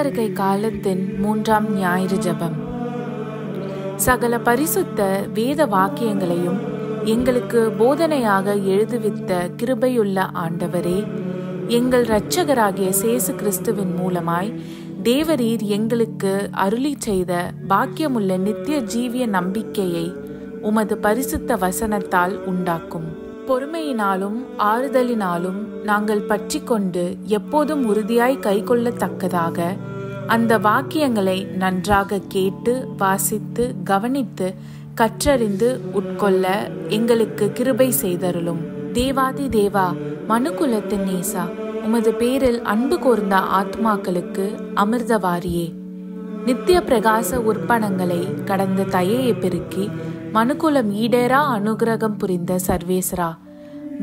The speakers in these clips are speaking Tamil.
திருவருகை காலத்தின் 3ஆம் ஞாயிறு ஜெபம். சகல பரிசுத்த வேத வாக்கியங்களையும் எங்களுக்கு போதனையாக எழுதுவித்த கிருபையுள்ள ஆண்டவரே, எங்கள் இரட்சகராகிய இயேசு கிறிஸ்துவின் மூலமாய் தேவரீர் எங்களுக்கு அருளி செய்த பாக்கியமுள்ள நித்திய ஜீவிய நம்பிக்கையை உமது பரிசுத்த வசனத்தால் உண்டாக்கும். பொறுமையினாலும் ஆறுதலினாலும் நாங்கள் பற்றி கொண்டு எப்போதும் உறுதியாய் கைக்கொள்ளத்தக்கதாக அந்த வாக்கியங்களை நன்றாக கேட்டு வாசித்து கவனித்து கற்றறிந்து உட்கொள்ள எங்களுக்கு கிருபை செய்தருளும். தேவாதி தேவா, மனுக்குலத்தின் நேசா, உமது பேரில் அன்பு கூர்ந்த ஆத்மாக்களுக்கு அமிர்தவாரியே, நித்திய பிரகாச உற்பணங்களை கடந்த தயையை பெருக்கி மனுக்குலம் ஈடேரா அனுகிரகம் புரிந்த சர்வேஸ்வரா,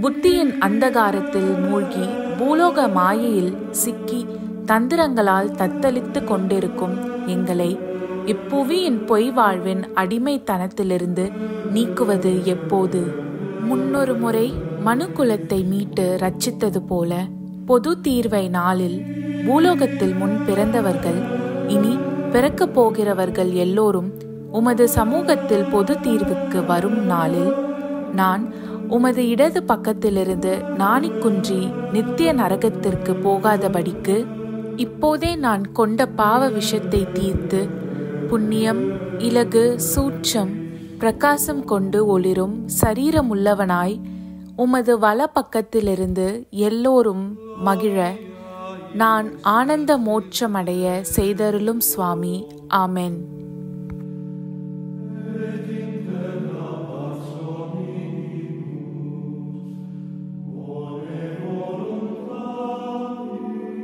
புத்தியின் அந்தகாரத்தில் மூழ்கி பூலோக மாயையில் சிக்கி தந்திரங்களால் தத்தளித்து கொண்டிருக்கும் எங்களை இப்புவியின் பொய் வாழ்வின் அடிமைத்தனத்திலிருந்து நீக்குவது எப்போது? முன்னொரு முறை மனுக்குலத்தை மீட்டு ரட்சித்தது போல பொது தீர்வை நாளில் பூலோகத்தில் முன் பிறந்தவர்கள் இனி பிறக்கப் போகிறவர்கள் எல்லோரும் உமது சமூகத்தில் பொது தீர்வுக்கு வரும் நாளில் நான் உமது இடது பக்கத்திலிருந்து நாணிக்குன்றி நித்திய நரகத்திற்கு போகாதபடிக்கு இப்போதே நான் கொண்ட பாவ விஷத்தை தீர்த்து புண்ணியம், இலகு, சூட்சம், பிரகாசம் கொண்டு ஒளிரும் சரீரமுள்ளவனாய் உமது வல பக்கத்திலிருந்து எல்லோரும் மகிழ நான் ஆனந்த மோட்சமடைய செய்தருளும் சுவாமி. ஆமென்.